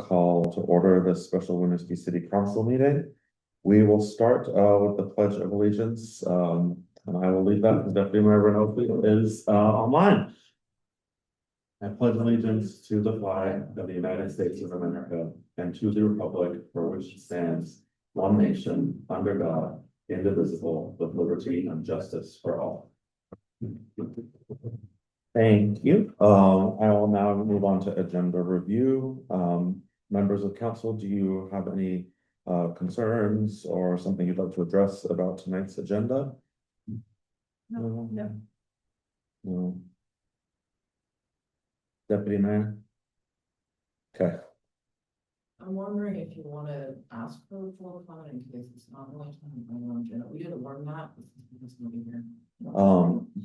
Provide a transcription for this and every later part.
call to order this special Winooski City Council meeting. We will start with the Pledge of Allegiance, and I will leave that because Deputy Mayor Winooski is online. I pledge allegiance to the flag of the United States of America and to the republic for which it stands, one nation, under God, indivisible, with liberty and justice for all. Thank you. I will now move on to agenda review. Members of council, do you have any concerns or something you'd like to address about tonight's agenda? No. No. Deputy Mayor? Okay. I'm wondering if you want to ask for a full comment in case it's not really time on the agenda. We didn't learn that. This is moving here.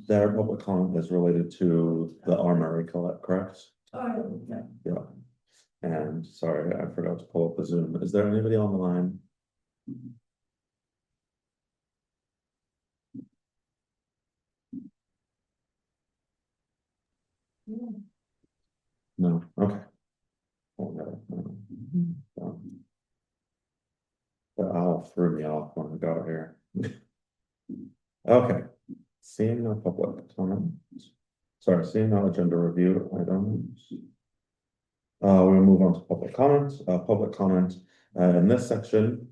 Their public comment is related to the Armory, correct? Oh, yeah. Yeah. And sorry, I forgot to pull up the Zoom. Is there anybody on the line? Yeah. No. Okay. That threw me off when I got here. Okay. Seeing no public comment. Sorry, seeing no agenda review items. We'll move on to public comment. Public comment in this section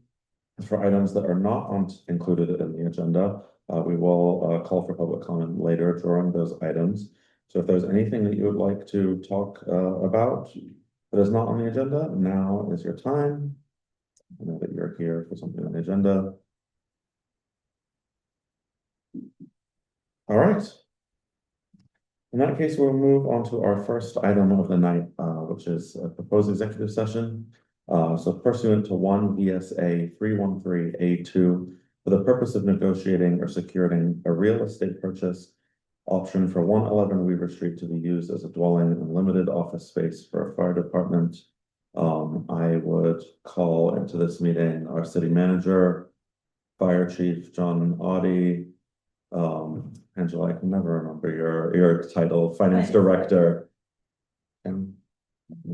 is for items that are not included in the agenda. We will call for public comment later during those items. So if there's anything that you would like to talk about that is not on the agenda, now is your time. I know that you're here for something on the agenda. All right. In that case, we'll move on to our first item of the night, which is a proposed executive session. So pursuant to 1 VSA 313A2, for the purpose of negotiating or securing a real estate purchase option for 111 Weaver Street to be used as a dwelling and limited office space for a fire department. I would call into this meeting our city manager, fire chief John Audie, Angela, I can never remember your title, finance director, and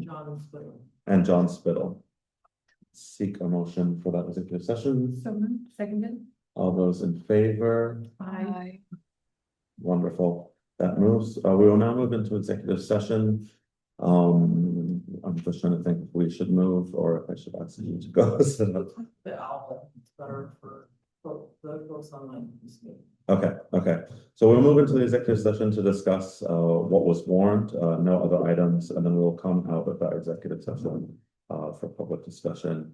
John Spittle. Seek a motion for that executive session. Seconded. All those in favor? Aye. Wonderful. That moves. We will now move into executive session. I'm just trying to think if we should move or if I should ask you to go. It's better for the folks online. Okay. So we'll move into the executive session to discuss what was warned, no other items, and then we'll come out of that executive session for public discussion.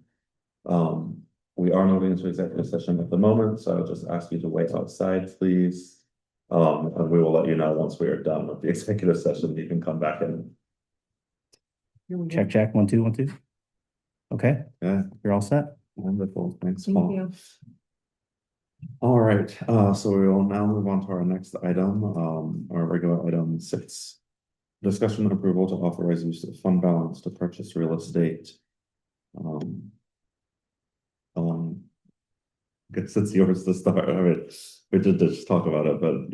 We are moving into executive session at the moment, so I'll just ask you to wait outside, please. And we will let you know once we are done with the executive session. You can come back in. Check 1 2 1 2. Okay. Yeah, You're all set. wonderful. Thanks, Thank Paul. you. All right, so we will now move on to our next item, our regular item 6. Discussion and approval to authorize use of fund balance to purchase real estate. I guess it's yours to start. I mean, we did just talk about it, but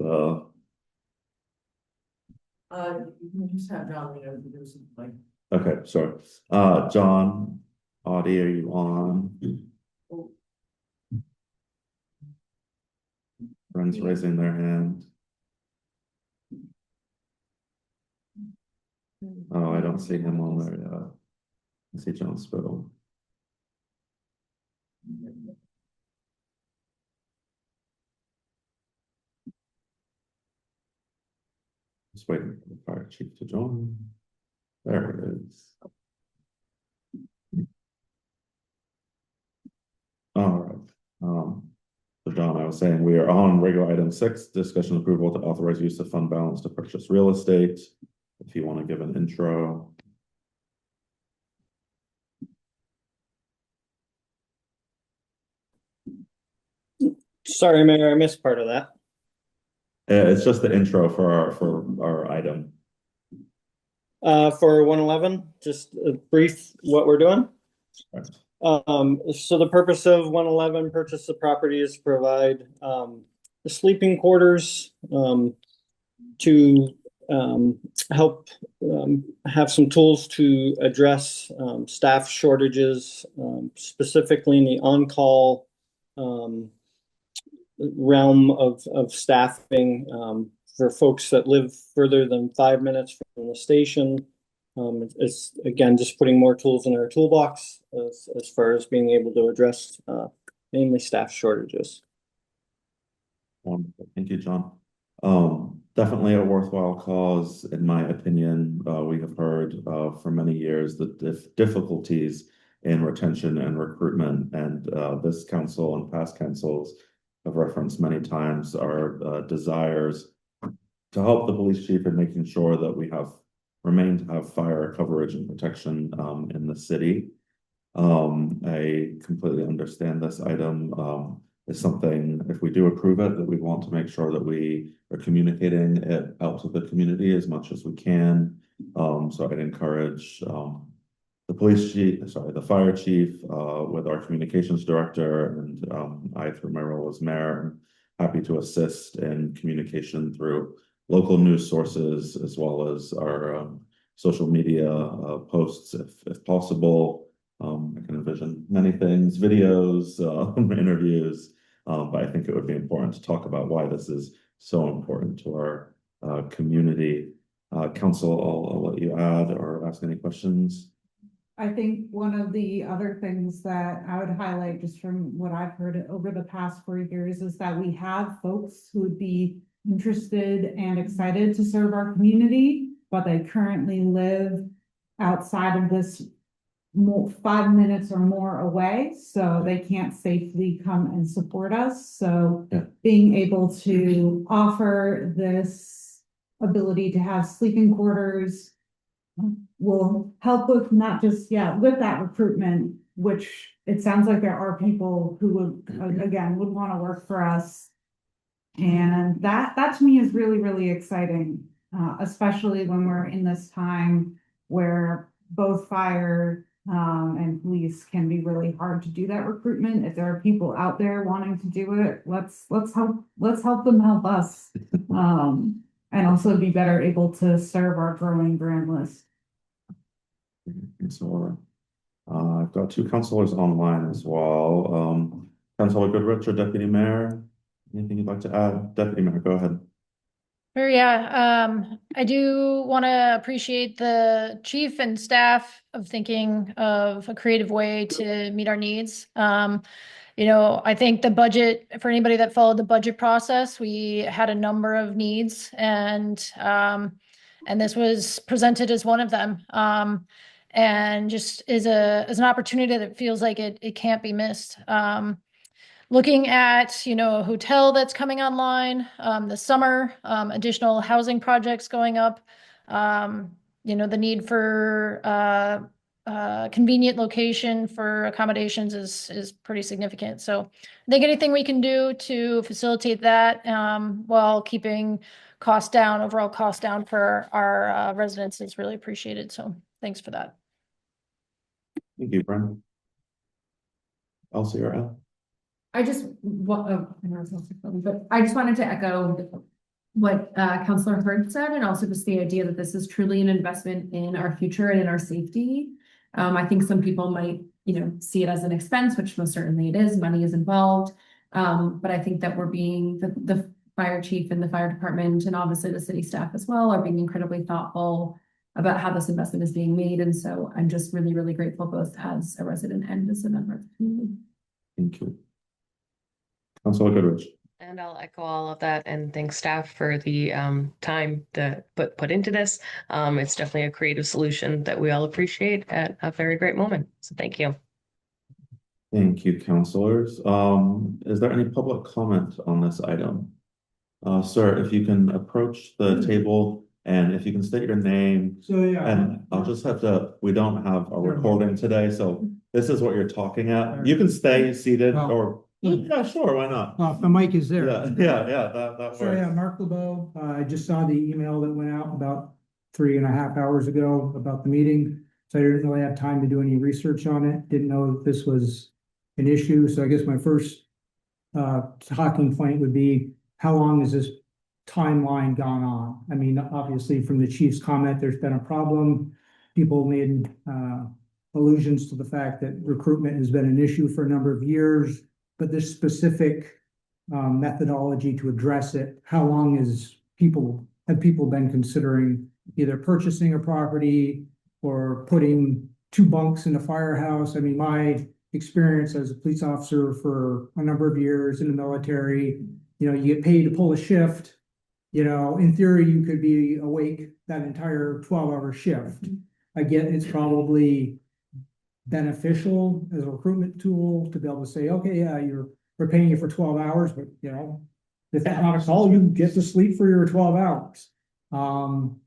You can just have John, do something. okay, sure. John, Audie, are you on? Friends raising their hand. Oh, I don't see him on there yet. I see John Spittle. Just waiting for the fire chief to join. There it is. All right. So John, I was saying we are on regular item 6, discussion approval to authorize use of fund balance to purchase real estate. If you want to give an intro. Sorry, Mayor, I missed part of that. It's just the intro for our item. For 111, just a brief what we're doing. Right. So the purpose of 111 purchase of property is to provide the sleeping quarters to help have some tools to address staff shortages, specifically in the on-call realm of staffing for folks that live further than 5 minutes from the station. It's again just putting more tools in our toolbox as far as being able to address mainly staff shortages. Wonderful. Thank you, John. Definitely a worthwhile cause, in my opinion. We have heard for many years the difficulties in retention and recruitment, and this council and past councils have referenced many times our desires to help the police chief in making sure that we remain to have fire coverage and protection in the city. I completely understand this item. Is something, if we do approve it, that we want to make sure that we are communicating it out to the community as much as we can. So I'd encourage the fire chief with our communications director, and I, through my role as mayor, am happy to assist in communication through local news sources as well as our social media posts if possible. I can envision many things, videos, interviews, but I think it would be important to talk about why this is so important to our community. Council, I'll let you add or ask any questions. I think one of the other things that I would highlight just from what I've heard over the past 4 years is that we have folks who would be interested and excited to serve our community, but they currently live outside of this 5 minutes or more away, so they can't safely come and support us. So being able to offer this ability to have sleeping quarters will help with not just with that recruitment, which it sounds like there are people who would want to work for us, and that to me is really, really exciting, especially when we're in this time where both fire and police can be really hard to do that recruitment. If there are people out there wanting to do it, let's help them help us, and also be better able to serve our growing brand list. So I've got 2 councilors online as well. Councilor Goodrich or Deputy Mayor, anything you'd like to add? Deputy Mayor, go ahead. Sure, yeah. I do want to appreciate the chief and staff of thinking of a creative way to meet our needs. I think the budget, for anybody that followed the budget process, we had a number of needs, and this was presented as one of them. And just is an opportunity that feels like it can't be missed. Looking at, a hotel that's coming online this summer, additional housing projects going up, the need for convenient location for accommodations is pretty significant. So I think anything we can do to facilitate that while keeping overall costs down for our residents is really appreciated. So thanks for that. Thank you, Brendan. Elsie or Al? I just wanted to echo what Councilor Hurd said, and also just the idea that this is truly an investment in our future and in our safety. I think some people might, see it as an expense, which most certainly it is. Money is involved, but I think that the fire chief and the fire department, and obviously the city staff as well, are being incredibly thoughtful about how this investment is being made. And so I'm just really, really grateful, both as a resident and as a member of the community. Thank you. Councilor Goodrich. And I'll echo all of that and thank staff for the time that put into this. It's definitely a creative solution that we all appreciate at a very great moment. So thank you. Thank you, councilors. Is there any public comment on this item? Sir, if you can approach the table and if you can state your name. So and I'll just we don't have a recording today, so this is what you're talking at. You can stay seated or yeah, sure, why not? If the mic is there. Yeah, that works. So Mark LeBeau, I just saw the email that went out about 3.5 hours ago about the meeting. So I didn't really have time to do any research on it. Didn't know if this was an issue. So I guess my first talking point would be, how long is this timeline gone on? I mean, obviously from the chief's comment, there's been a problem. People made allusions to the fact that recruitment has been an issue for a number of years, but this specific methodology to address it, how long have people been considering either purchasing a property or putting 2 bunks in a firehouse? I mean, my experience as a police officer for a number of years in the military, you get paid to pull a shift. In theory, you could be awake that entire 12-hour shift. Again, it's probably beneficial as a recruitment tool to be able to say, okay, yeah, we're paying you for 12 hours, but if that's not a call, you get to sleep for your 12 hours. I'm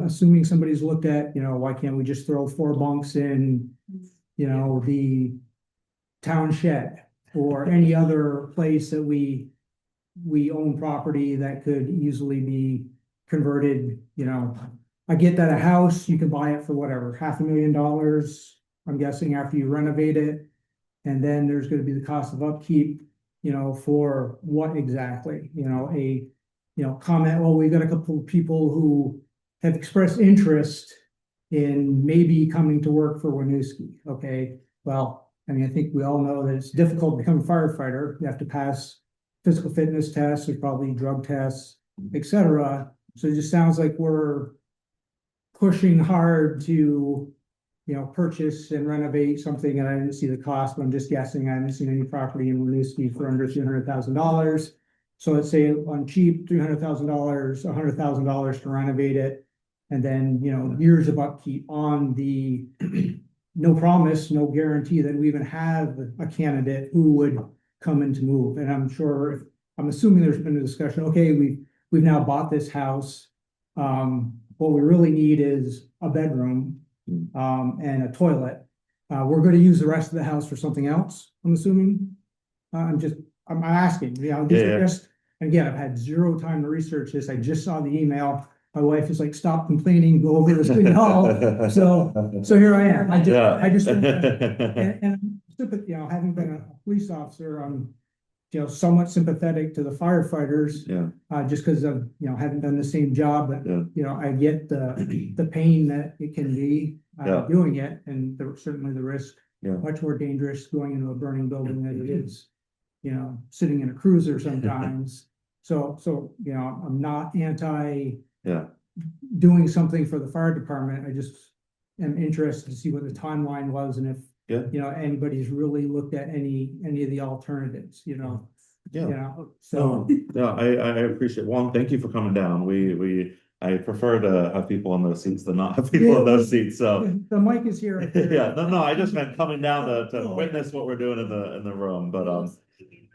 assuming somebody's looked at, why can't we just throw 4 bunks in, the town shed or any other place that we own property that could easily be converted. I get that a house, you can buy it for whatever, $500,000, I'm guessing, after you renovate it. And then there's going to be the cost of upkeep, for what exactly? Comment, well, we've got a couple of people who have expressed interest in maybe coming to work for Winooski. Okay, well, I mean, I think we all know that it's difficult to become a firefighter. You have to pass physical fitness tests, there's probably drug tests, etc. So it just sounds like we're pushing hard to, purchase and renovate something, and I didn't see the cost, but I'm just guessing. I haven't seen any property in Winooski for under $300,000. So let's say on cheap, $300,000, $100,000 to renovate it, and then, years of upkeep on the no promise, no guarantee that we even have a candidate who would come in to move. And I'm assuming there's been a discussion, okay, we've now bought this house. What we really need is a bedroom and a toilet. We're going to use the rest of the house for something else, I'm assuming. I'm asking, just again, I've had 0 time to research this. I just saw the email. My wife is like, stop complaining, go over this thing all. So here I am. I just and having been a police officer, I'm somewhat sympathetic to the firefighters. Just because of haven't done the same job, but I get the pain that it can be doing it, and certainly the risk. Much more dangerous going into a burning building than it is sitting in a cruiser sometimes. So I'm not anti doing something for the fire department. I just am interested to see what the timeline was, and if anybody's really looked at any of the alternatives, so. I appreciate, one, thank you for coming down. I prefer to have people in those seats than not have people in those seats, so. The mic is here. No, I just meant coming down to witness what we're doing in the room, but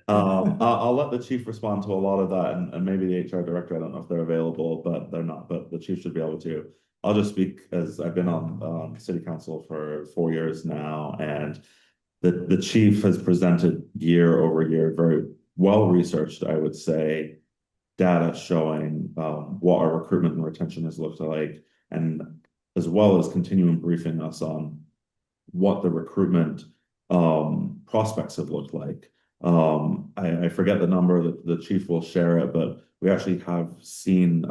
I'll let the chief respond to a lot of that, and maybe the HR director, I don't know if they're available, but they're not, but the chief should be able to. I'll just speak, as I've been on city council for 4 years now, and the chief has presented year over year very well researched, I would say, data showing what our recruitment and retention has looked like, and as well as continuing briefing us on what the recruitment prospects have looked like. I forget the number that the chief will share it, but we actually have seen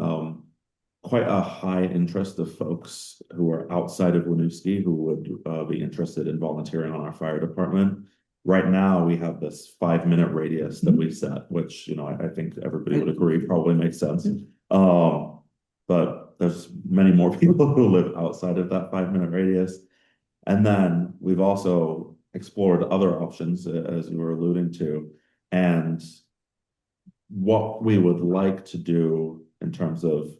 quite a high interest of folks who are outside of Winooski who would be interested in volunteering on our fire department. Right now, we have this 5-minute radius that we set, which, I think everybody would agree probably makes sense. But there's many more people who live outside of that 5-minute radius. And then we've also explored other options, as you were alluding to, and what we would like to do in terms of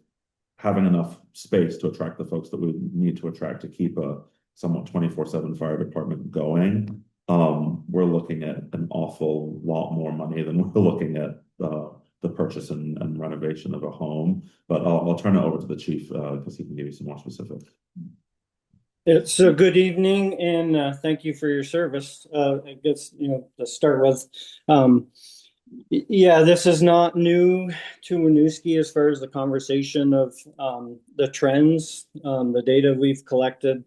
having enough space to attract the folks that we need to attract to keep a somewhat 24/7 fire department going. We're looking at an awful lot more money than we're looking at the purchase and renovation of a home. But I'll turn it over to the chief because he can give you some more specifics. It's a good evening, and thank you for your service. I guess, to start with, this is not new to Winooski as far as the conversation of the trends, the data we've collected,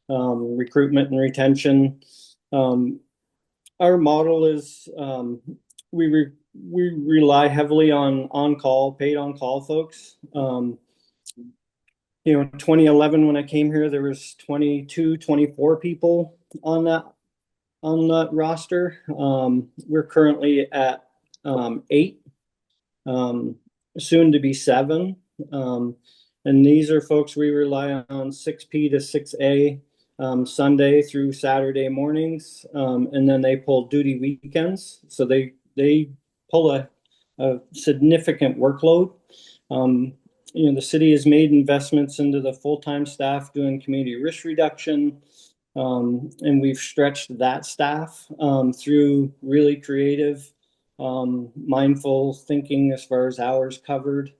recruitment and retention. Our model is we we rely heavily on-call, paid on-call folks. You know, 2011, when I came here, there was 22, 24 people on that roster. We're currently at 8, soon to be 7. And these are folks we rely on 6P to 6A, Sunday through Saturday mornings. And then they pull duty weekends. So they pull a significant workload. You know, the city has made investments into the full-time staff doing community risk reduction. And we've stretched that staff through really creative, mindful thinking as far as hours covered.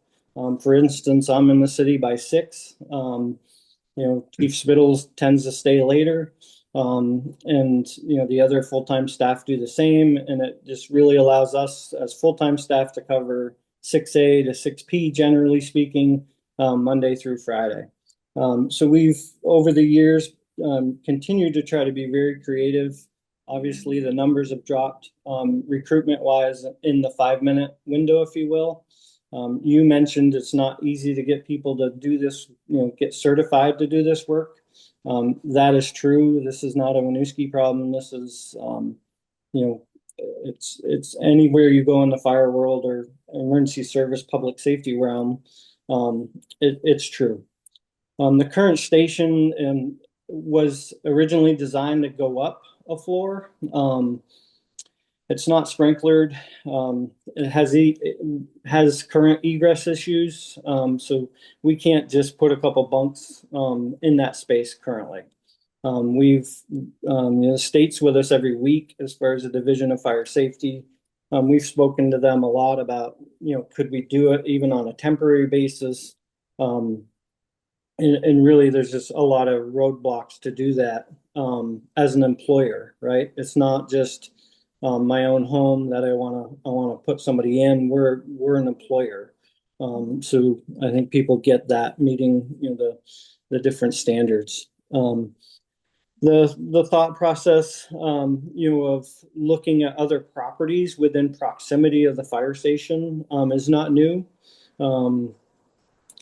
For instance, I'm in the city by 6. You know, Chief Spittles tends to stay later. And, you know, the other full-time staff do the same. And it just really allows us as full-time staff to cover 6A to 6P, generally speaking, Monday through Friday. So we've, over the years, continued to try to be very creative. Obviously, the numbers have dropped recruitment-wise in the 5-minute window, if you will. You mentioned it's not easy to get people to do this, you know, get certified to do this work. That is true. This is not a Winooski problem. This is, you know, it's anywhere you go in the fire world or emergency service public safety realm. It's true. The current station was originally designed to go up a floor. It's not sprinklered. It has current egress issues, so we can't just put a couple bunks in that space currently. We've you know, the state's with us every week as far as the Division of Fire Safety. We've spoken to them a lot about, you know, could we do it even on a temporary basis? And really, there's just a lot of roadblocks to do that as an employer, right? It's not just my own home that I want to put somebody in. We're an employer, so I think people get that, meeting, you know, the different standards. The thought process, you know, of looking at other properties within proximity of the fire station is not new.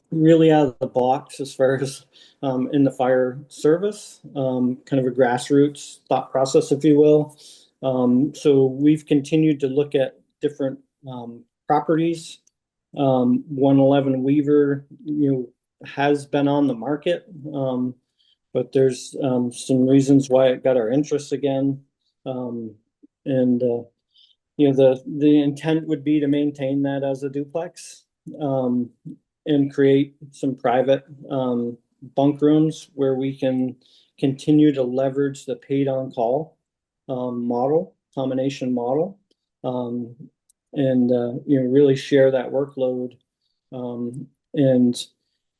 Really out of the box as far as in the fire service, kind of a grassroots thought process, if you will. So we've continued to look at different properties. 111 Weaver, you know, has been on the market, but there's some reasons why it got our interest again. And you know, the intent would be to maintain that as a duplex. And create some private bunk rooms where we can continue to leverage the paid on call combination model, and you know, really share that workload. And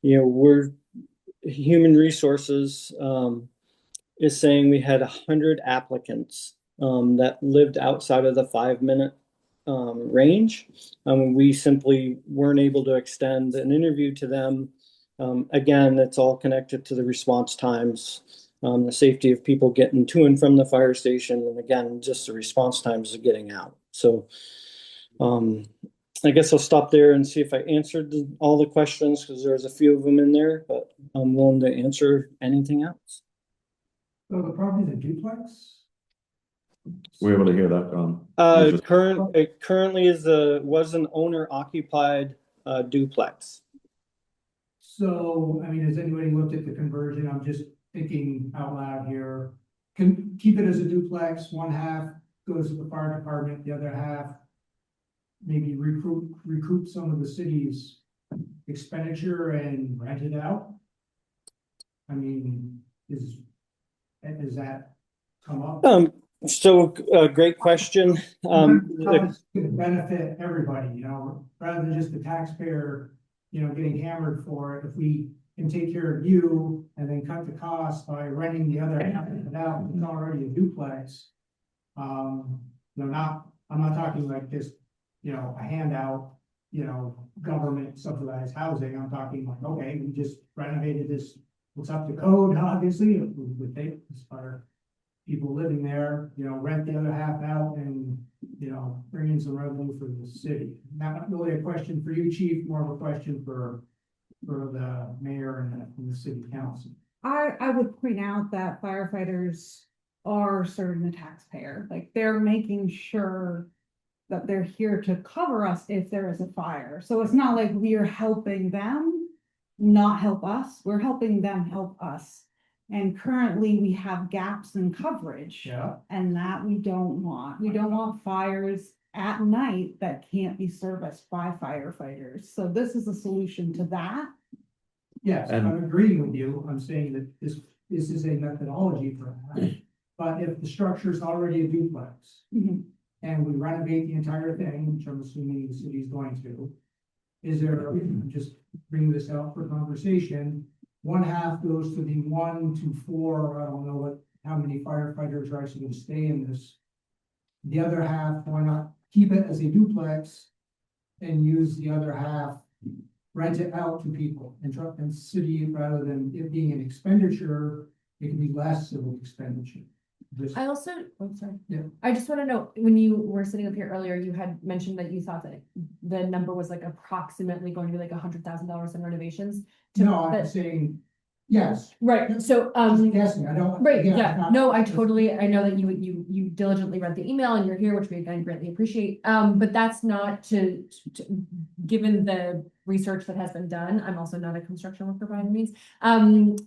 you know, we're human resources is saying we had 100 applicants that lived outside of the 5-minute range. We simply weren't able to extend an interview to them. Again, it's all connected to the response times, the safety of people getting to and from the fire station, and again, just the response times of getting out. So I guess I'll stop there and see if I answered all the questions, because there's a few of them in there, but I'm willing to answer anything else. So the property, the duplex? We're able to hear that. It currently was an owner occupied duplex. So, I mean, has anybody looked at the conversion? I'm just thinking out loud here. Can keep it as a duplex, one half goes to the fire department, the other half maybe recoup some of the city's expenditure and rent it out? I mean, is that come up? So great question. How it's gonna benefit everybody, you know, rather than just the taxpayer, you know, getting hammered for it. If we can take care of you and then cut the cost by renting the other half of it out, it's already a duplex. I'm not talking like just, you know, a handout, you know, government subsidized housing. I'm talking like, okay, we just renovated this, what's up to code, obviously, we would take as far people living there, you know, rent the other half out and bring in some revenue for the city. Not really a question for you, chief, more of a question for the mayor and the city council. I would point out that firefighters are serving the taxpayer, like they're making sure that they're here to cover us if there is a fire. So it's not like we are helping them not help us, we're helping them help us. And currently we have gaps in coverage. Yeah. And that we don't want. We don't want fires at night that can't be serviced by firefighters. So this is a solution to that. Yes, And- I'm agreeing with you. I'm saying that this is a methodology for that. But if the structure is already a duplex and we renovate the entire thing, which I'm assuming the city is going to, is there, just bring this out for conversation, one half goes to the 1 to 4, I don't know how many firefighters are actually going to stay in this. The other half, why not keep it as a duplex and use the other half, rent it out to people and city, rather than it being an expenditure, it can be less of an expenditure. I also, oh, sorry. Yeah. I just want to know, when you were sitting up here earlier, you had mentioned that you thought that the number was like approximately going to be like $100,000 in renovations. No, I'm saying, yes, Right, so, just guessing, I don't. right, again, yeah, not- no, I know that you diligently read the email and you're here, which we again greatly appreciate. But that's not given the research that has been done, I'm also not a construction worker by any means.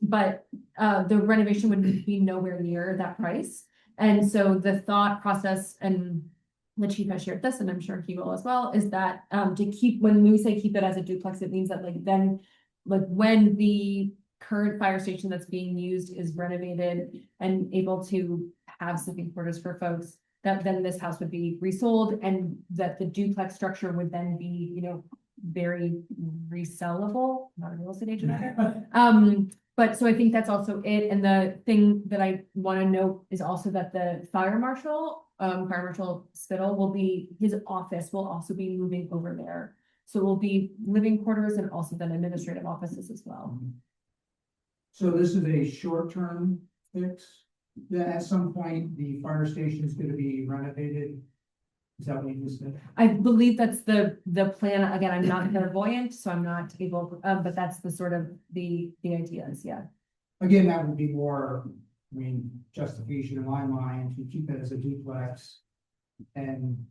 But the renovation would be nowhere near that price. And so the thought process, and the chief has shared this, and I'm sure he will as well, is that to keep, when we say keep it as a duplex, it means that when the current fire station that's being used is renovated and able to have sleeping quarters for folks, that then this house would be resold, and that the duplex structure would then be, very resellable, not a real estate agent either. But so I think that's also it. And the thing that I want to note is also that the fire marshal Spittle his office will also be moving over there. So it will be living quarters and also then administrative offices as well. So this is a short-term fix, that at some point the fire station is gonna be renovated? Is that what you just said? I believe that's the plan. Again, I'm not clairvoyant, so I'm not able, but that's the sort of the ideas, yeah. Again, that would be more, justification in my mind to keep it as a duplex. And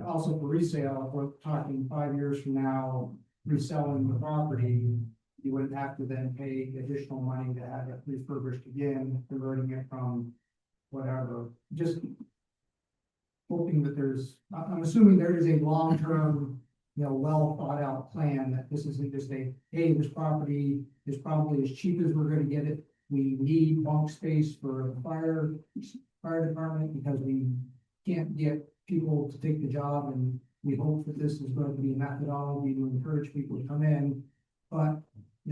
also for resale, if we're talking 5 years from now, reselling the property, you wouldn't have to then pay additional money to have it refurbished again, converting it from whatever, just hoping that I'm assuming there is a long-term, well thought out plan, that this isn't just hey, this property is probably as cheap as we're gonna get it. We need bunk space for the fire department because we can't get people to take the job, and we hope that this is going to be a methodology to encourage people to come in. But,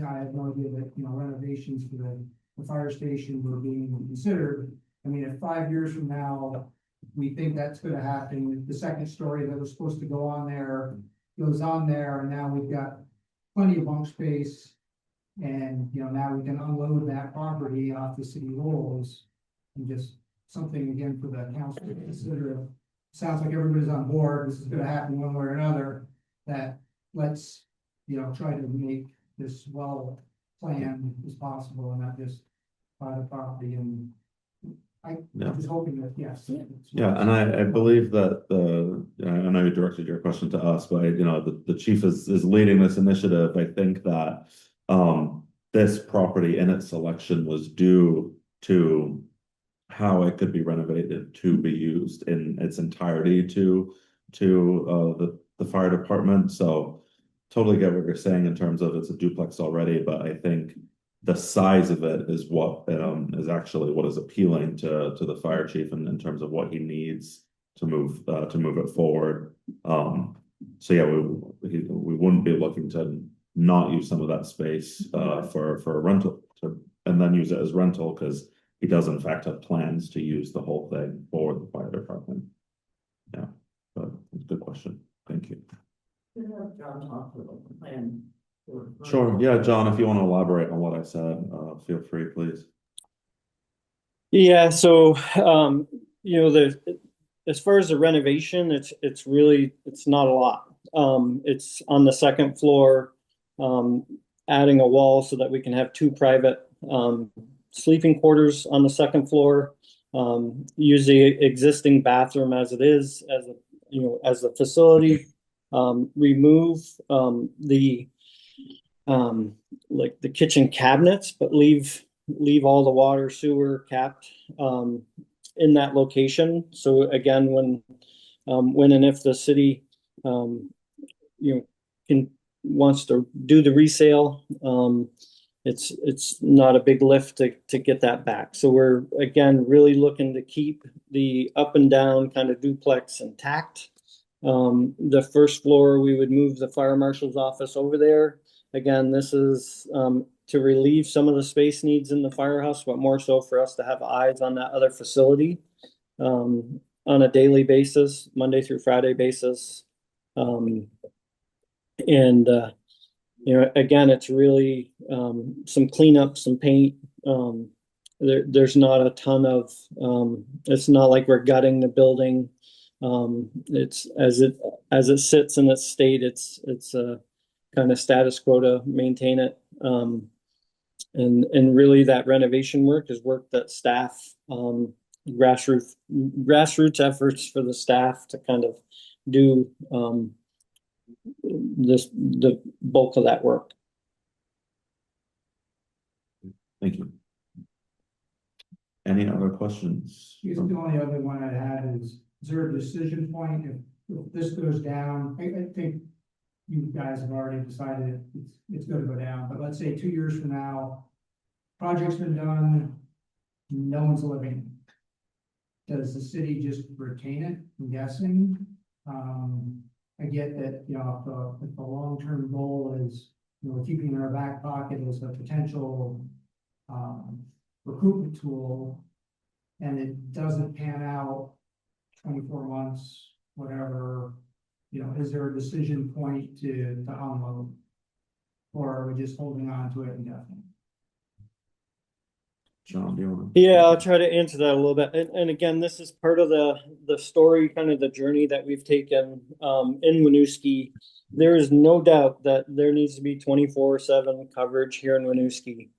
I have no idea that, renovations for the fire station were being considered. If 5 years from now, we think that's gonna happen, the second story that was supposed to go on there goes on there, and now we've got plenty of bunk space. And, now we can unload that property off the city rolls, and just something again for the council to consider. Sounds like everybody's on board, this is gonna happen one way or another, that let's, try to make this well planned as possible and not just buy the property. And I'm just hoping that, yes. Yeah, and I believe that I know you directed your question to us, but the chief is leading this initiative. I think that this property in its selection was due to how it could be renovated to be used in its entirety to the fire department. So totally get what you're saying in terms of it's a duplex already, but I think the size of it is what is actually what is appealing to the fire chief in terms of what he needs to move it forward. So yeah, we wouldn't be looking to not use some of that space for a rental and then use it as rental, because he does in fact have plans to use the whole thing for the fire department. Yeah, but it's a good question. Thank you. Could have John talk about the plan. Sure. Yeah, John, if you want to elaborate on what I said, feel free, please. Yeah, so as far as the renovation, it's really, it's not a lot. It's on the second floor, adding a wall so that we can have two private, sleeping quarters on the second floor. Use the existing bathroom as it is, as a, as a facility. Remove, the, like the kitchen cabinets, but leave all the water sewer capped, in that location. So again, when and if the city, wants to do the resale, it's not a big lift to get that back. So we're again really looking to keep the up and down kind of duplex intact. The first floor, we would move the fire marshal's office over there. Again, this is to relieve some of the space needs in the firehouse, but more so for us to have eyes on that other facility on a daily basis, Monday through Friday basis. Again, it's really some cleanup, some paint. There's not a ton of, it's not like we're gutting the building. It's as it sits in its state, it's kind of status quo to maintain it. And really that renovation work is work that staff, grassroots efforts for the staff to kind of do the bulk of that work. Thank you. Any other questions? The only other one I had is there a decision point if this goes down? I think you guys have already decided it's going to go down, but let's say 2 years from now, project's been done, no one's living. Does the city just retain it? I'm guessing. I get that, if the long-term goal is, keeping in our back pocket as a potential recruitment tool, and it doesn't pan out 24 months, whatever, is there a decision point to unload? Or are we just holding on to it indefinitely? John, do you want to? Yeah, I'll try to answer that a little bit. And again, this is part of the story, kind of the journey that we've taken in Winooski. There is no doubt that there needs to be 24/7 coverage here in Winooski.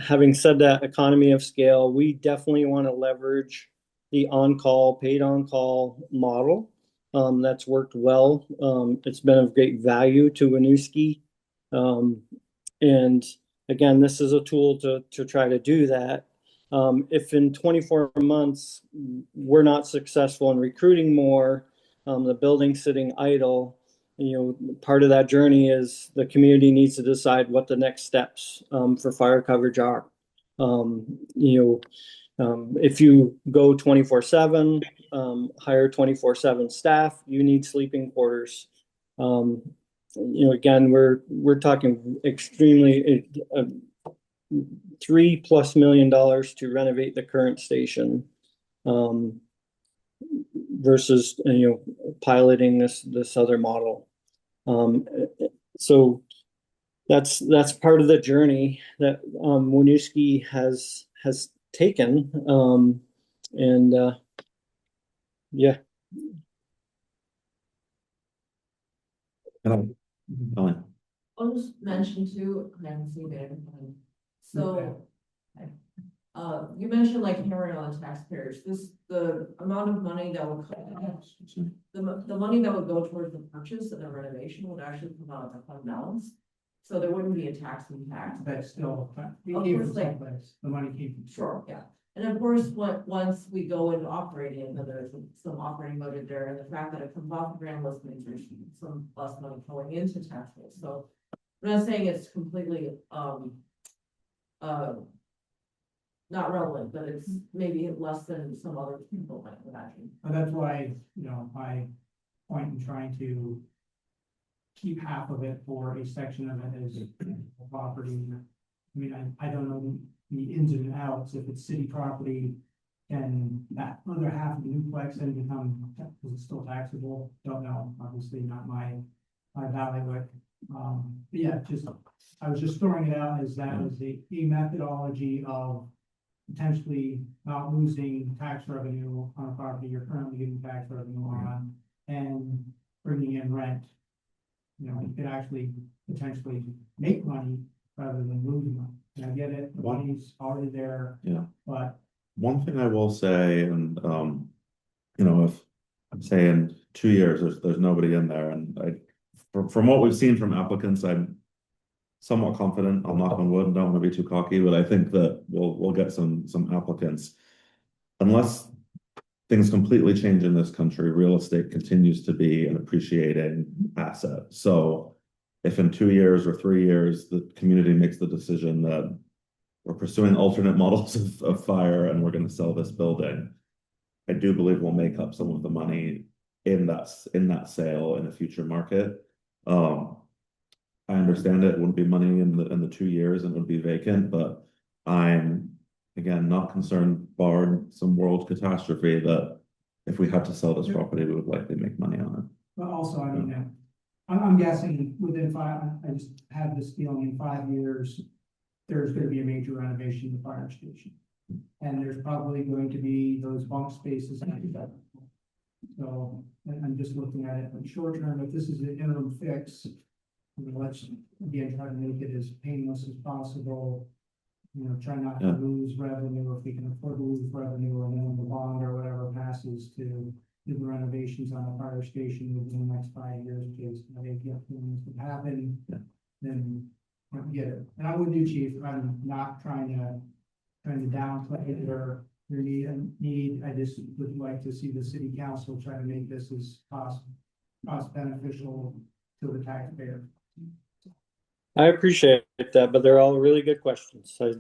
Having said that, economy of scale, we definitely want to leverage the paid on-call model. That's worked well. It's been of great value to Winooski. And again, this is a tool to try to do that. If in 24 months we're not successful in recruiting more, the building's sitting idle, part of that journey is the community needs to decide what the next steps for fire coverage are. If you go 24/7, hire 24/7 staff, you need sleeping quarters. Again, we're talking extremely $3+ million to renovate the current station, versus piloting this other model. So that's part of the journey that Winooski has taken, yeah. I'll just mention too, I haven't seen it. So, you mentioned like hammering on taxpayers. The amount of money that would come, the money that would go towards the purchase and the renovation would actually come out of the fund balance. So there wouldn't be a tax impact. That's still, it Of came course, from like- someplace. The money came from. Sure, yeah. And of course, once we go into operating, then there's some operating budget there, and the fact that it comes off the grant list means there's some less money going into taxes. So I'm not saying it's completely, not relevant, but it's maybe less than some other people might imagine. But that's why, my point in trying to keep half of it for a section of it as property. I mean, I don't know the ins and outs. If it's city property, can that other half of the duplex then become, is it still taxable? Don't know, obviously not my bailiwick. But yeah, I was just throwing it out as that was a methodology of potentially not losing tax revenue on a property you're currently getting tax revenue on and bringing in rent. You know, you could actually potentially make money rather than lose money. And I get it, the money's already there. Yeah. But One thing I will say, and you know, if I'm saying 2 years, there's nobody in there, and from what we've seen from applicants, I'm somewhat confident. I'll knock on wood and don't want to be too cocky, but I think that we'll get some applicants. Unless things completely change in this country, real estate continues to be an appreciating asset. So if in 2 years or 3 years the community makes the decision that we're pursuing alternate models of fire and we're going to sell this building, I do believe we'll make up some of the money in that sale in a future market. I understand it wouldn't be money in the 2 years and it would be vacant, but I'm again not concerned, barring some world catastrophe, that if we had to sell this property, we would likely make money on it. But also, I mean, I'm guessing within I just have this feeling in 5 years, there's gonna be a major renovation of the fire station. And there's probably going to be those bunk spaces. So, I'm just looking at it in short term, if this is an interim fix, I mean, let's again try to make it as painless as possible. You know, try not to lose revenue if we can afford to lose revenue, and then the bond or whatever passes to do the renovations on the fire station within the next 5 years, because I think if things would happen, then get it. And I would do, Chief, I'm not trying to downplay your need. I just would like to see the city council try to make this as cost beneficial to the taxpayer. I appreciate that, but they're all really good questions. I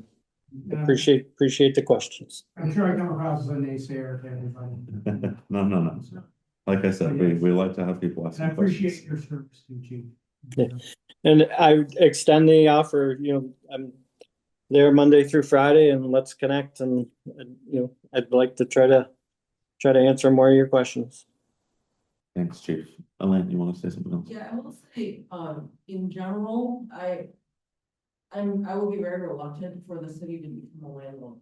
appreciate the questions. I'm sure I come across as a naysayer to everybody. No. Like I said, we like to have people ask And I questions. appreciate your service too, Chief. Yeah. And I extend the offer, you know, I'm there Monday through Friday, and let's connect, and you know, I'd like to try to answer more of your questions. Thanks, Chief. Elaine, you want to say something else? Yeah, I will say, in general, I will be very reluctant for the city to become a landlord.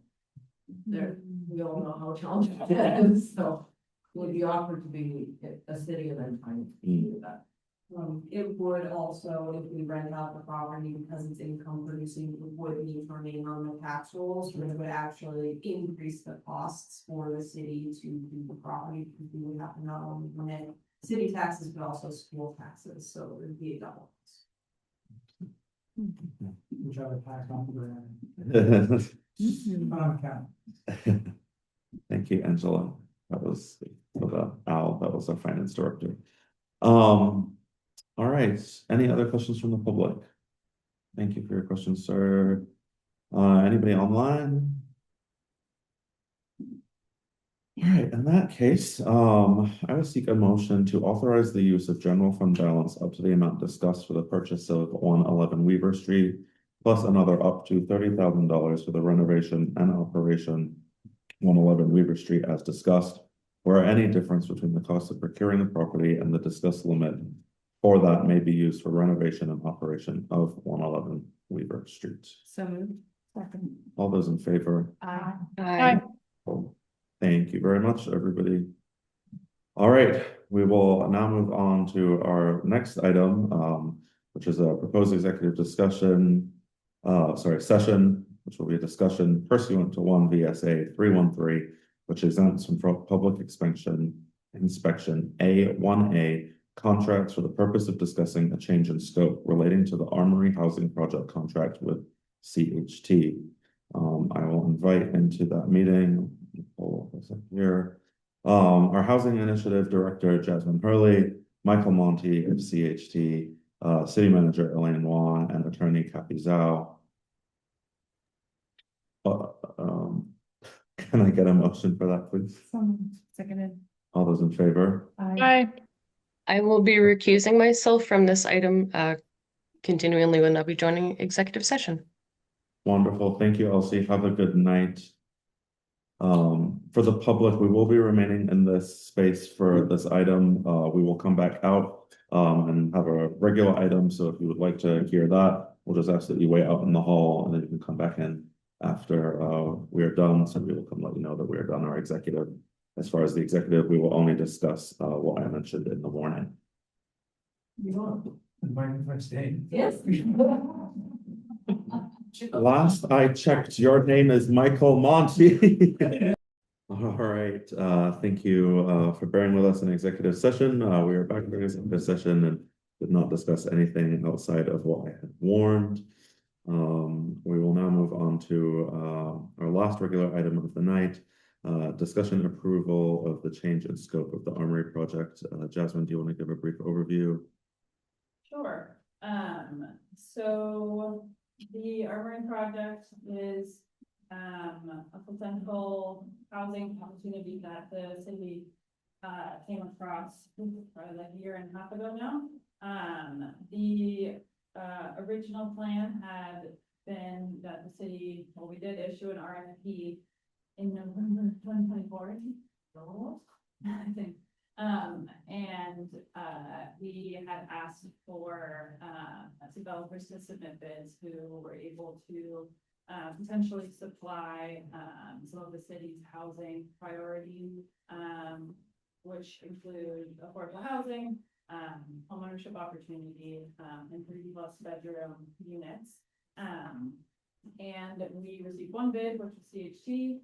There, we all know how challenging that is, so would be offered to be a city and then trying to do that. It would also, if we rent out the property because it's income producing, it would need to remain on the tax rolls, but it would actually increase the costs for the city to do the property, because we would have to not only remit city taxes, but also school taxes, so it would be a double cost. Which I would pass on to the Thank you, Angela. That was Al, that was our finance director. All right, any other questions from the public? Thank you for your questions, sir. Anybody online? All right, in that case, I would seek a motion to authorize the use of general fund balance up to the amount discussed for the purchase of 111 Weaver Street, plus another up to $30,000 for the renovation and operation 111 Weaver Street as discussed, where any difference between the cost of procuring the property and the discussed limit for that may be used for renovation and operation of 111 Weaver Street. So moved. Second. All those in favor? Aye. Oh, thank you very much, everybody. All right, we will now move on to our next item, which is a proposed executive session, which will be a discussion pursuant to 1 VSA 313, which exempts from public inspection A1A contracts for the purpose of discussing a change in scope relating to the Armory housing project contract with CHT. I will invite into that meeting, pull this up here, our housing initiative director, Jasmine Hurley, Michael Monty of CHT, city manager, Elaine Wong, and attorney, Kathy Zhao. Can I get a motion for that, please? Seconded. All those in favor? Aye. I will be recusing myself from this item. Continually will not be joining executive session. Wonderful. Thank you, Elsie. Have a good night. For the public, we will be remaining in this space for this item. We will come back out and have a regular item. So if you would like to hear that, we'll just ask that you wait out in the hall and then you can come back in after we are done. So we will come let you know that we are done our executive. As far as the executive, we will only discuss what I mentioned in the morning. Yes. Last I checked, your name is Michael Monty. All right, thank you for bearing with us in executive session. We are back in executive session and did not discuss anything outside of what I had warned. We will now move on to our last regular item of the night, discussion approval of the change in scope of the Armory project. Jasmine, do you want to give a brief overview? Sure. So the Armory project is a potential housing opportunity that the city came across probably like a year and a half ago now. The original plan had been that the city, well, we did issue an RFP in November 2024, I think. We had asked for developers to submit bids who were able to potentially supply some of the city's housing priorities, which include affordable housing, homeownership opportunity, and 3+ bedroom units. And we received one bid, which was CHT.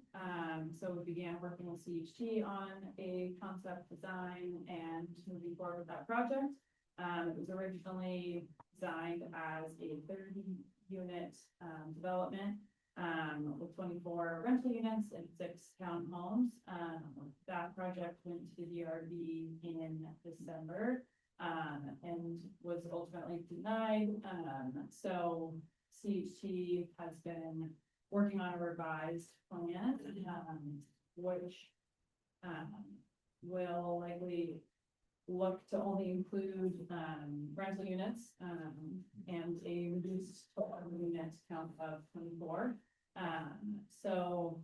So we began working with CHT on a concept design and moving forward with that project. It was originally designed as a 30-unit development with 24 rental units and 6 townhomes. That project went to the DRB in December and was ultimately denied. So CHT has been working on a revised plan, which will likely look to only include rental units and a reduced total unit count of 24. So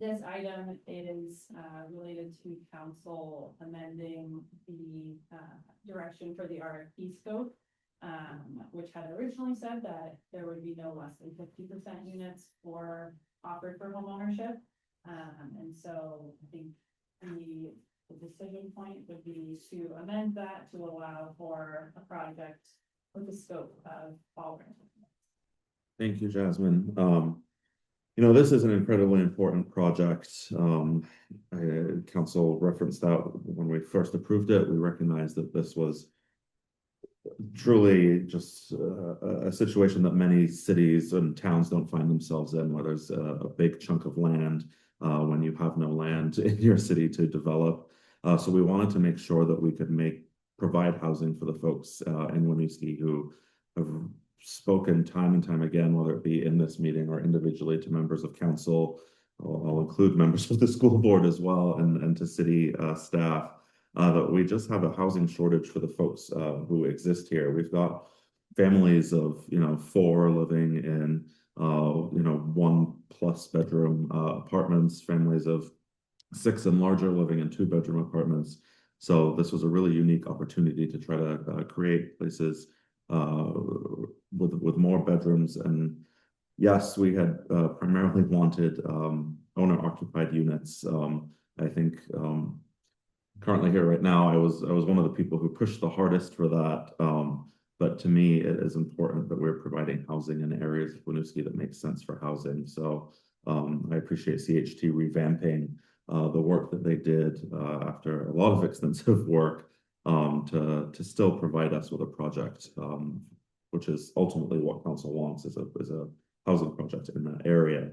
this item is related to council amending the direction for the RFP scope. Which had originally said that there would be no less than 50% units offered for homeownership. And so I think the decision point would be to amend that to allow for a project with the scope of all rental units. Thank you, Jasmine. You know, this is an incredibly important project. Council referenced that when we first approved it. We recognized that this was truly just a situation that many cities and towns don't find themselves in, where there's a big chunk of land when you have no land in your city to develop. So we wanted to make sure that we could provide housing for the folks in Winooski who have spoken time and time again, whether it be in this meeting or individually to members of council. I'll include members of the school board as well and to city staff. That we just have a housing shortage for the folks who exist here. We've got families of 4 living in 1+ bedroom apartments, families of 6 and larger living in 2-bedroom apartments. So this was a really unique opportunity to try to create places with more bedrooms. And yes, we had primarily wanted owner-occupied units. I think currently here right now, I was one of the people who pushed the hardest for that. But to me, it is important that we're providing housing in areas of Winooski that makes sense for housing. So I appreciate CHT revamping the work that they did after a lot of extensive work to still provide us with a project, which is ultimately what council wants, is a housing project in that area.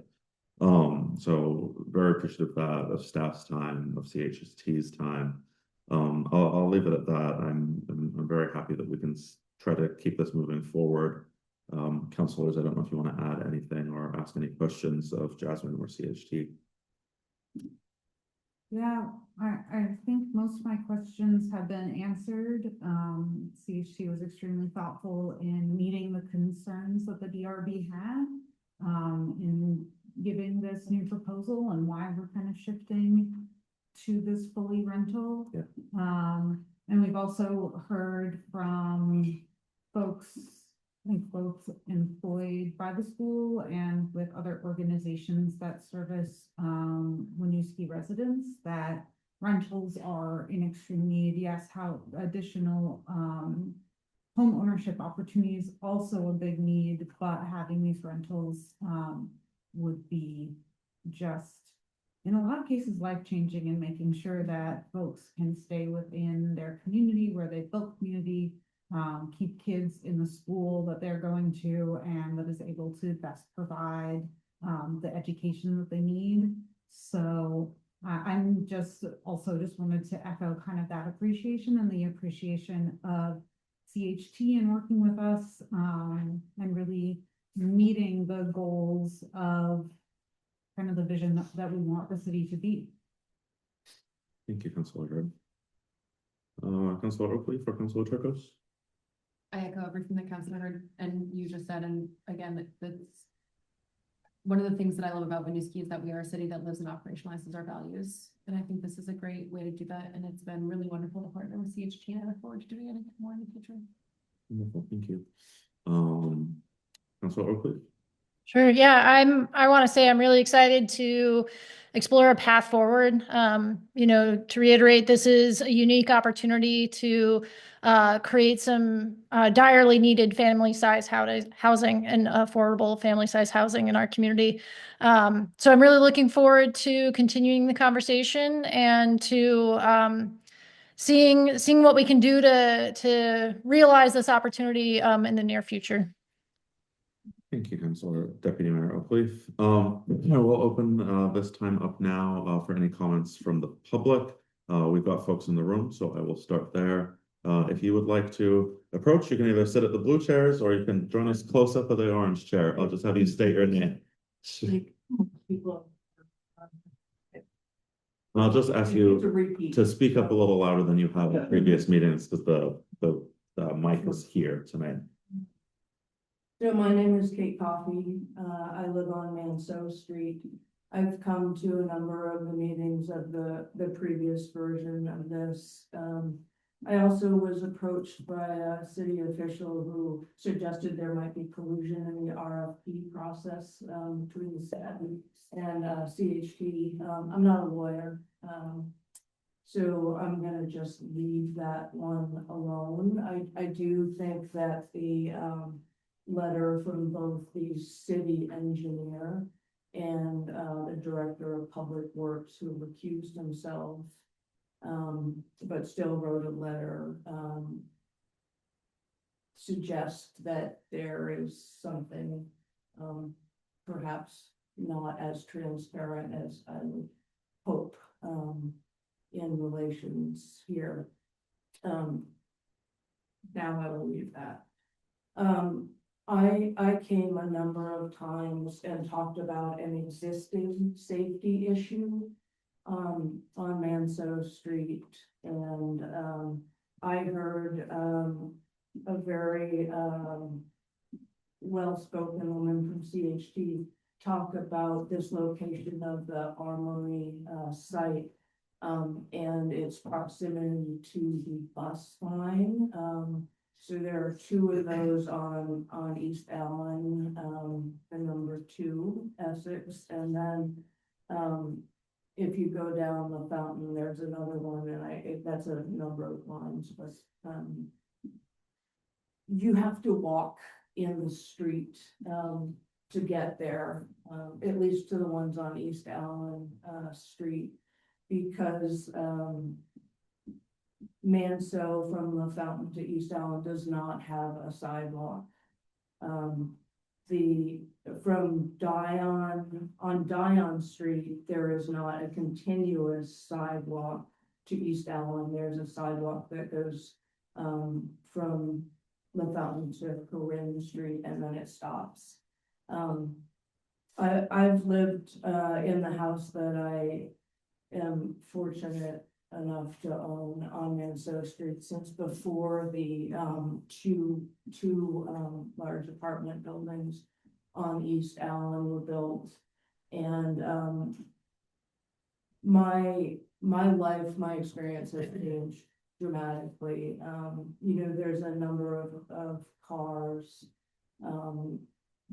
So very appreciative of that, of staff's time, of CHST's time. I'll leave it at that. I'm very happy that we can try to keep this moving forward. Councilors, I don't know if you want to add anything or ask any questions of Jasmine or CHT. Yeah, I think most of my questions have been answered. CHT was extremely thoughtful in meeting the concerns that the DRB had in giving this new proposal and why we're kind of shifting to this fully rental. Yeah. And we've also heard from folks I think folks employed by the school and with other organizations that service Winooski residents, that rentals are in extreme need. Yes, how additional home ownership opportunities also a big need, but having these rentals would be just in a lot of cases life-changing, and making sure that folks can stay within their community where they built community, keep kids in the school that they're going to, and that is able to best provide the education that they need. So I'm just wanted to echo kind of that appreciation and the appreciation of CHT and working with us and really meeting the goals of kind of the vision that we want the city to be. Thank you, Councilor Hurd. Councilor Oakley for Councilor Turcos. I echo everything that Councilor heard and you just said, and again, that's one of the things that I love about Winooski is that we are a city that lives and operationalizes our values. And I think this is a great way to do that. And it's been really wonderful to partner with CHT, and I look forward to doing it more in the future. Wonderful, thank you. Councilor Oakley. Sure. Yeah, I want to say I'm really excited to explore a path forward. To reiterate, this is a unique opportunity to create some direly needed family size housing and affordable family size housing in our community. So I'm really looking forward to continuing the conversation and to seeing what we can do to realize this opportunity in the near future. Thank you, Councilor Deputy Mayor Oakley. We'll open this time up now for any comments from the public. We've got folks in the room, so I will start there. If you would like to approach, you can either sit at the blue chairs or you can join us close up at the orange chair. I'll just have you state your name. I'll just ask you to speak up a little louder than you have in previous meetings, because the mic is here tonight. So my name is Kate Coffey. I live on Manso Street. I've come to a number of the meetings of the previous version of this. I also was approached by a city official who suggested there might be collusion in the RFP process between the city and CHT. I'm not a lawyer, so I'm gonna just leave that one alone. I do think that the letter from both the city engineer and the director of public works, who recused himself, but still wrote a letter, suggests that there is something perhaps not as transparent as I would hope in relations here. Now I will leave that. I came a number of times and talked about an existing safety issue on Manso Street, and I heard a very well-spoken woman from CHT talk about this location of the Armory site and its proximity to the bus line. So there are two of those on East Allen, the number 2, Essex, and then if you go down the Fountain, there's another one, and that's a number of lines, but you have to walk in the street to get there, at least to the ones on East Allen Street, because Manso from the Fountain to East Allen does not have a sidewalk. From Dion Street, there is not a continuous sidewalk to East Allen. There's a sidewalk that goes from the Fountain to Corinne Street, and then it stops. I've lived in the house that I am fortunate enough to own on Manso Street since before the two large apartment buildings on East Allen were built, and my life, my experience has changed dramatically. There's a number of cars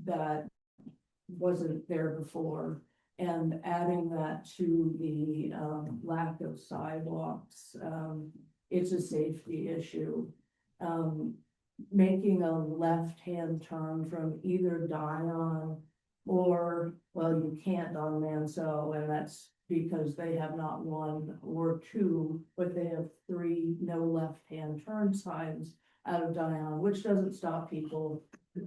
that wasn't there before. And adding that to the, lack of sidewalks, it's a safety issue. Making a left-hand turn from either Dion or, well, you can't on Mansell, and that's because they have not one or two, but they have 3 no left-hand turn signs out of Dion, which doesn't stop people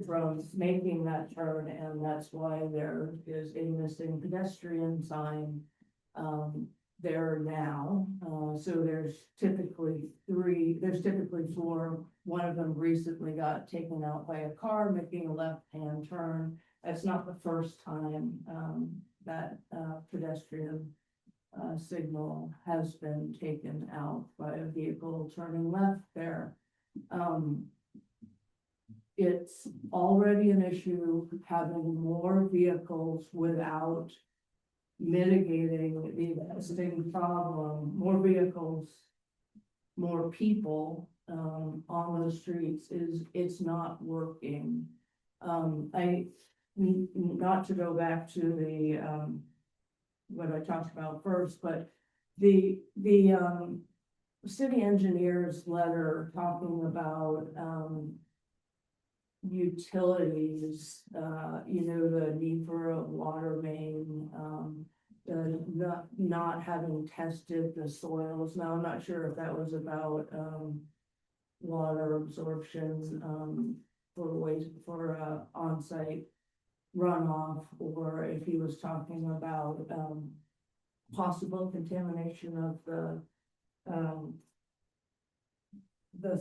from making that turn, and that's why there is a missing pedestrian sign there now. So there's typically 4. One of them recently got taken out by a car making a left-hand turn. That's not the first time that pedestrian signal has been taken out by a vehicle turning left there. It's already an issue having more vehicles without mitigating the existing problem. More vehicles, more people on those streets it's not working. Not to go back to the what I talked about first, but the city engineer's letter talking about utilities, the need for a water main, not having tested the soils. Now, I'm not sure if that was about water absorption for waste for on-site runoff, or if he was talking about possible contamination of the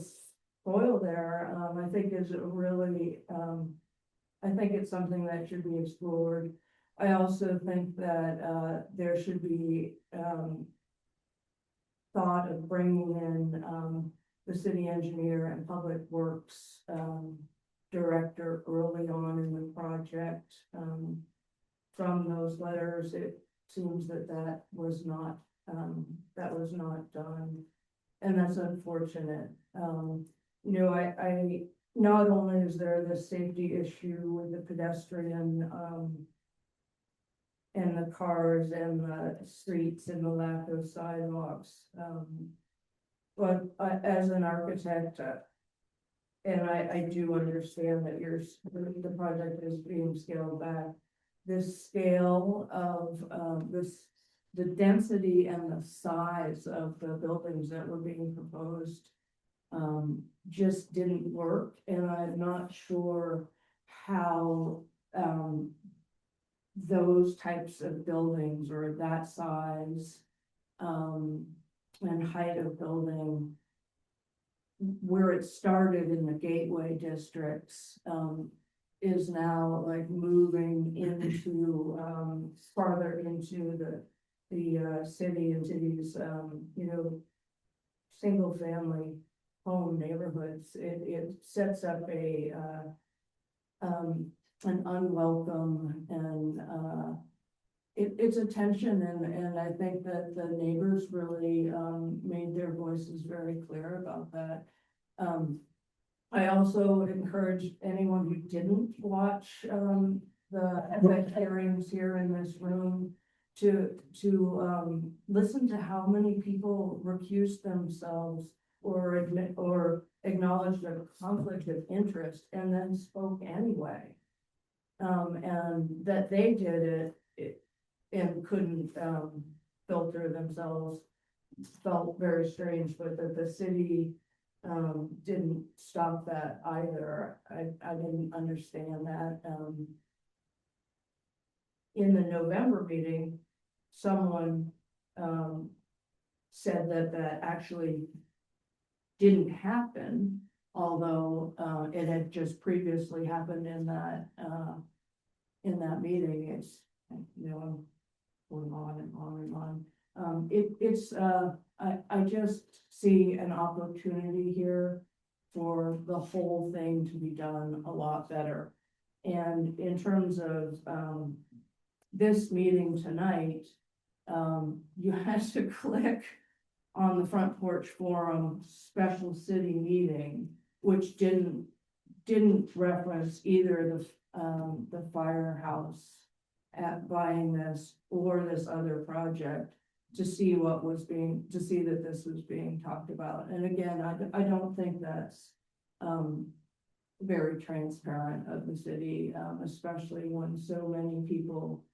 soil there. I think is really, I think it's something that should be explored. I also think that there should be thought of bringing in the city engineer and public works director early on in the project. From those letters, it seems that was not done, and that's unfortunate. I not only is there this safety issue with the pedestrian and the cars and the streets and the lack of sidewalks, but as an architect, and I do understand that the project is being scaled back. This scale of the density and the size of the buildings that were being proposed just didn't work, and I'm not sure how those types of buildings or that size and height of building, where it started in the gateway districts, is now like moving into farther into the city, into these single family home neighborhoods. It sets up an unwelcome and it's a tension, and I think that the neighbors really made their voices very clear about that. I also encourage anyone who didn't watch the hearings here in this room to listen to how many people recused themselves or acknowledged a conflict of interest and then spoke anyway. And that they did it and couldn't filter themselves felt very strange, but that the city didn't stop that either. I didn't understand that. In the November meeting, someone said that actually didn't happen, although it had just previously happened in that meeting. It's, I'm going on and on and on. I just see an opportunity here for the whole thing to be done a lot better. And in terms of this meeting tonight, you had to click on the Front Porch Forum special city meeting, which didn't didn't reference either the firehouse at buying this or this other project to see what was being, to see that this was being talked about. And again, I don't think that's, very transparent of the city, especially when so many people,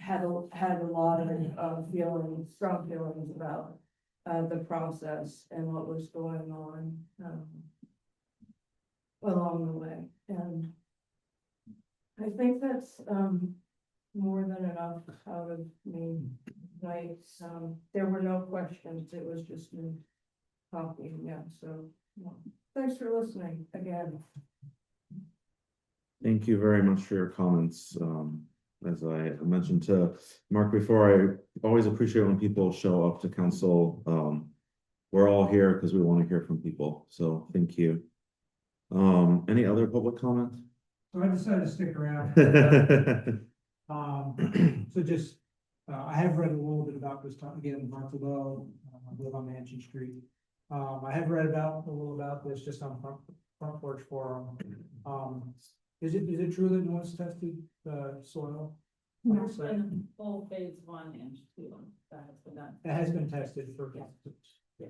had a lot of feelings, strong feelings about the process and what was going on along the way. And I think that's more than enough out of me. Like, there were no questions. It was just me talking. Yeah. So thanks for listening again. Thank you very much for your comments. As I mentioned to Mark before, I always appreciate when people show up to council. We're all here because we want to hear from people. So thank you. Any other public comment? So I decided to stick around. So just, I have read a little bit about this, again, Mark Lowe, I live on Mansion Street. I have read a little about this just on front porch forum. Is it true that no one's tested the soil? There's been full phase 1 and 2 that has been done. It has been tested for, Yeah.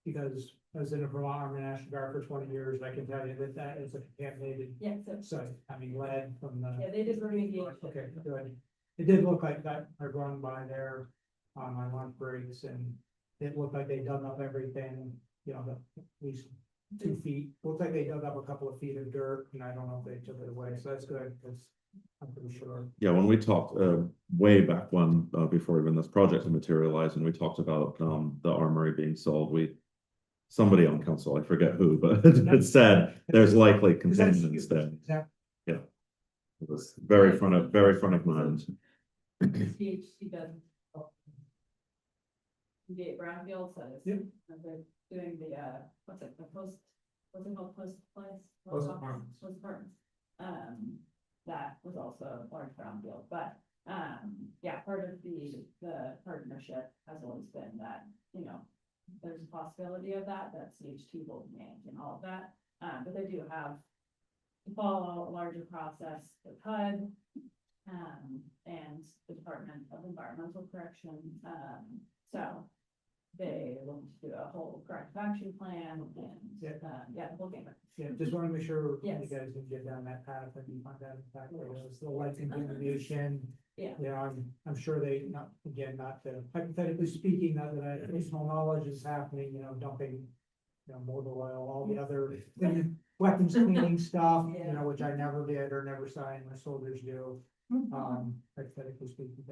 Because I was in a Vermont Army National Guard for 20 years, I can tell you that that is a contaminated Yeah, so, site. I mean, lead from the. yeah, they did remediation. Okay, good. It did look like that. I run by there on my lunch breaks, and it looked like they dug up everything, you know, at least 2 feet. Looked like they dug up a couple of feet of dirt, and I don't know if they took it away, so that's good, because I'm pretty sure. Yeah, when we talked way back when, before even this project had materialized, and we talked about the Armory being sold, somebody on council, I forget who, but it said there's likely contaminants there. Exactly. Yeah. It was very front of mind. THC does. The brownfield says. Yep. They're doing the, what's it called, post place? Post apartments. Post apartments. That was also a large brownfield, but, yeah, part of the partnership has always been that, you know, there's a possibility of that CHT will manage and all of that, but they do have to follow a larger process with HUD, and the Department of Environmental Correction, so they will do a whole corrective action plan and, Yeah. Yeah, the whole game. Yeah, just want to make sure you Yes. guys can get down that path and you find that in fact, it's the light contamination. Yeah. Yeah, I'm sure they, not to, hypothetically speaking, not that I have personal knowledge is happening, you know, dumping, you know, motor oil, all the other weapons cleaning stuff, you Yeah. know, which I never did or never saw any of my soldiers do. Hypothetically speaking,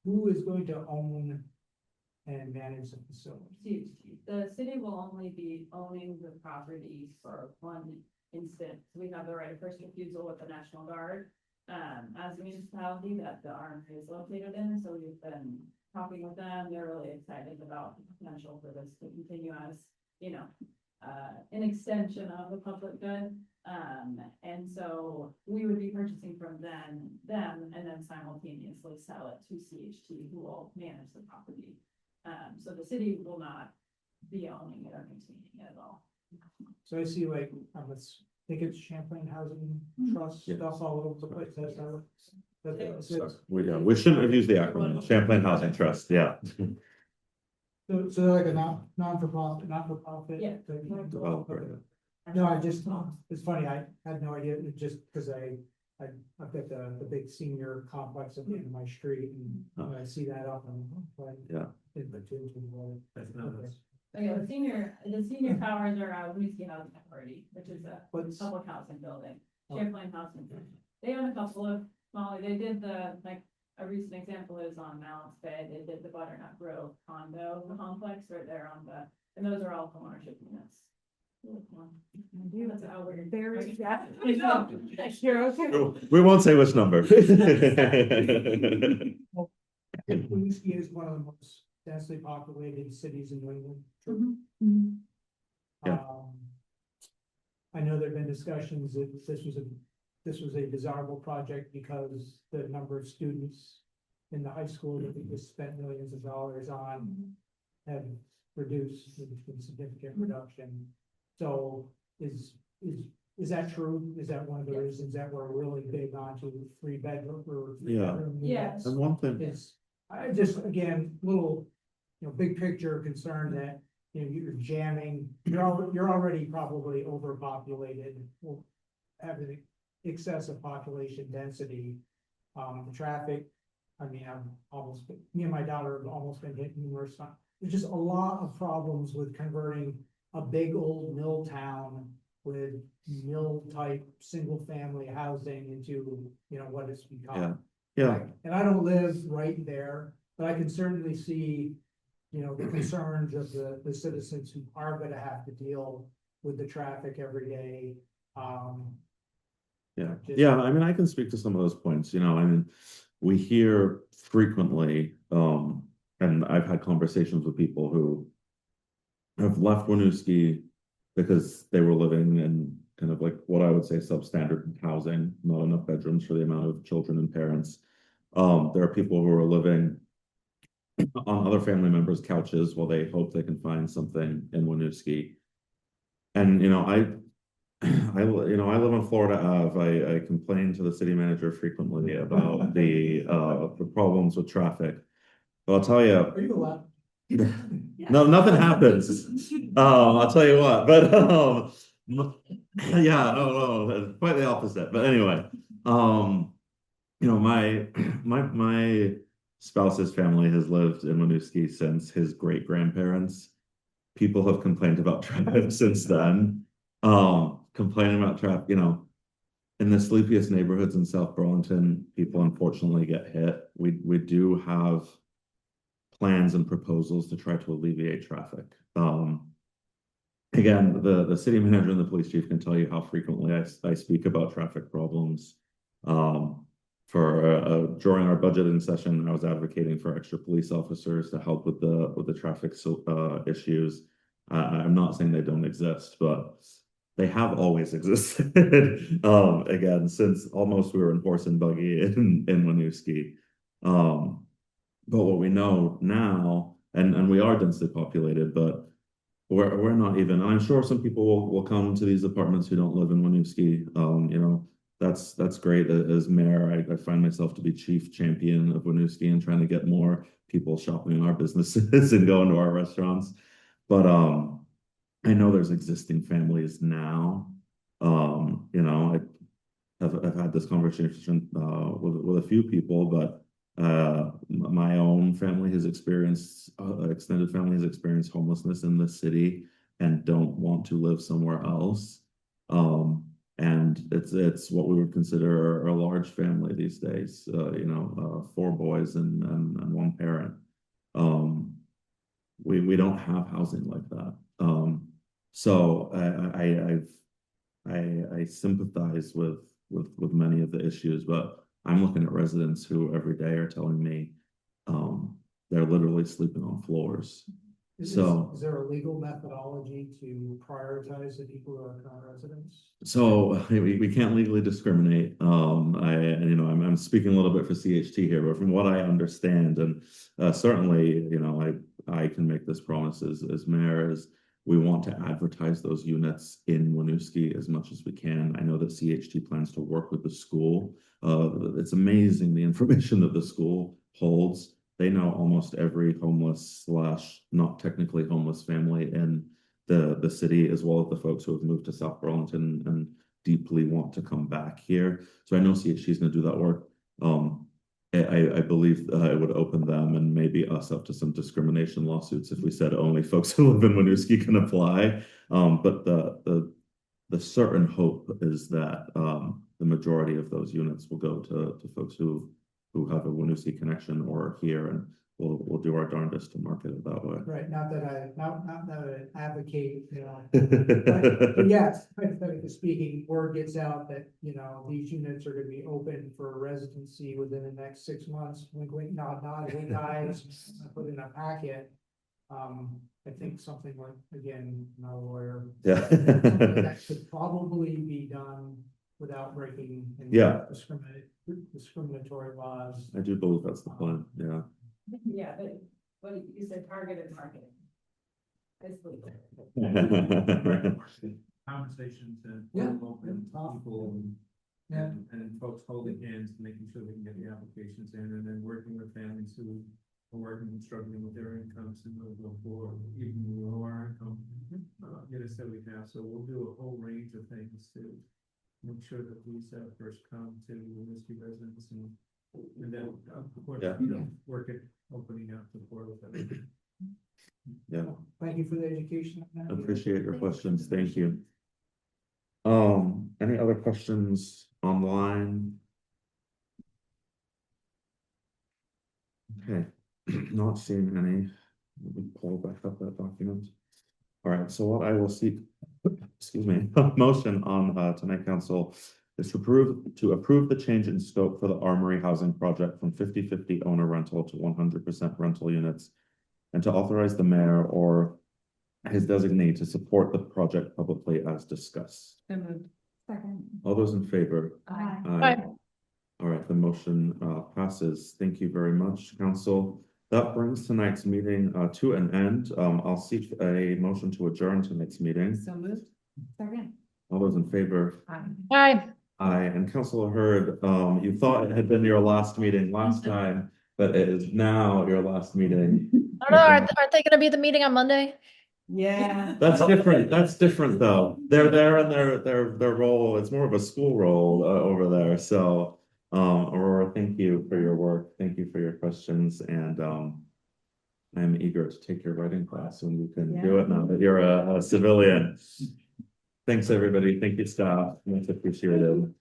who is going to own and manage the facility? CHT. The city will only be owning the property for one instant. We have the right of first refusal with the National Guard. As a municipality that the Armory is located in, so we've been talking with them. They're really excited about the potential for this to continue as, you know, an extension of the public good. And so we would be purchasing from them, and then simultaneously sell it to CHT, who will manage the property. So the city will not be owning it or maintaining it at all. So I see like, I think it's Champlain Housing Trust Yeah. stuff all over the place. We shouldn't have used the acronym, Champlain Housing Trust, yeah. So they're like a non-for-profit. Yeah. Developer. No, it's funny, I had no idea, it just because I've got the big senior complex at the end of my street, and I see that up and. Yeah. Okay, the senior towers are Winooski Housing Authority, which is a public housing building, Champlain Housing. They own a couple of small, they did a recent example is on Mallets Bay, they did the Butternut Grove condo complex right there and those are all homeownership units. That's how we're. Very- Yeah. You're okay. We won't say which number. Winooski is one of the most densely populated cities in New England. Yeah. I know there've been discussions that this was a desirable project because the number of students in the high school that we just spent millions of dollars on have reduced, there's been significant reduction. So is that true? Is that one of the reasons that we're really big onto three bedroom or? Yeah. bedroom Yeah. units? And one thing, It's, I just, again, little, big picture concern that, you're jamming, you're already probably overpopulated, or having excessive population density. The traffic, I mean, me and my daughter have almost been hit numerous times. There's just a lot of problems with converting a big old mill town with mill type, single family housing into, what it's become. yeah, And I don't live right there, but I can certainly see, the concerns of the citizens who are gonna have to deal with the traffic every day. yeah, I mean, I can speak to some of those points, I mean, we hear frequently, and I've had conversations with people who have left Winooski because they were living in kind of like what I would say substandard housing, not enough bedrooms for the amount of children and parents. There are people who are living on other family members' couches while they hope they can find something in Winooski. And I live on Florida Ave. I complain to the city manager frequently about the problems with traffic. But I'll tell you, Are you allowed? no, nothing happens. I'll tell you what, but yeah, no, quite the opposite. But anyway, my spouse's family has lived in Winooski since his great grandparents. People have complained about traffic since then. Complaining about traffic, in the sleepiest neighborhoods in South Burlington, people unfortunately get hit. We do have plans and proposals to try to alleviate traffic. Again, the city manager and the police chief can tell you how frequently I speak about traffic problems. During our budgeting session, I was advocating for extra police officers to help with the traffic issues. I'm not saying they don't exist, but they have always existed. Again, since almost we were in horse and buggy in Winooski. But what we know now, and we are densely populated, but we're not even. I'm sure some people will come to these apartments who don't live in Winooski. That's great. As mayor, I find myself to be chief champion of Winooski and trying to get more people shopping in our businesses and going to our restaurants. But I know there's existing families now. I've had this conversation with a few people, but my own family has experienced extended family has experienced homelessness in the city and don't want to live somewhere else. And it's what we would consider a large family these days. 4 boys and one parent. We don't have housing like that. So I sympathize with many of the issues, but I'm looking at residents who every day are telling me they're literally sleeping on floors. Is there a legal methodology to prioritize the people who are current residents? So we can't legally discriminate. I'm speaking a little bit for CHT here, but from what I understand, and certainly, I can make this promise as mayor, is we want to advertise those units in Winooski as much as we can. I know that CHT plans to work with the school. It's amazing the information that the school holds. They know almost every homeless / not technically homeless family in the city, as well as the folks who have moved to South Burlington and deeply want to come back here. So I know CHT is going to do that work. I believe it would open them and maybe us up to some discrimination lawsuits if we said only folks who live in Winooski can apply. But the certain hope is that the majority of those units will go to folks who have a Winooski connection or here, and we'll do our darndest to market it that way. Right, not that I advocate, but yes, hypothetically speaking, word gets out that, these units are gonna be open for residency within the next 6 months. Wink, wink, nod, nod, wink, eyes, put in a packet. I think something like, again, not a lawyer. Yeah. That could probably be done without breaking any Yeah. discriminate. discriminatory laws. I do believe that's the plan, yeah. Yeah, but what you said, targeted marketing. It's legal. Conversations and Yeah. open people and folks holding hands, making sure they can get the applications in, and then working with families who are working and struggling with their incomes and will go for even lower income. Get us that we have, so we'll do a whole range of things to make sure that these first come to Winooski residents and then of course, Yeah. work at opening up the portal. Yeah, Thank you for the education. appreciate your questions, thank you. Any other questions online? Okay, not seeing any. Let me pull back up that document. All right, so what I will seek, excuse me, a motion on tonight, council, is to approve the change in scope for the Armory housing project from 50-50 owner rental to 100% rental units, and to authorize the mayor or his designee to support the project publicly as discussed. So moved. Second. All those in favor? Aye. Aye. All right, the motion passes. Thank you very much, council. That brings tonight's meeting to an end. I'll seek a motion to adjourn tonight's meeting. So moved. Second. All those in favor? Aye. Aye, and Councilor Hurd, you thought it had been your last meeting last time, but it is now your last meeting. I don't know, aren't they gonna be the meeting on Monday? Yeah. That's different. That's different, though. They're there in their role. It's more of a school role over there. So, Aurora, thank you for your work. Thank you for your questions, and I'm eager to take your writing class when you can do it now that you're a civilian. Thanks, everybody. Thank you, staff. Much appreciated.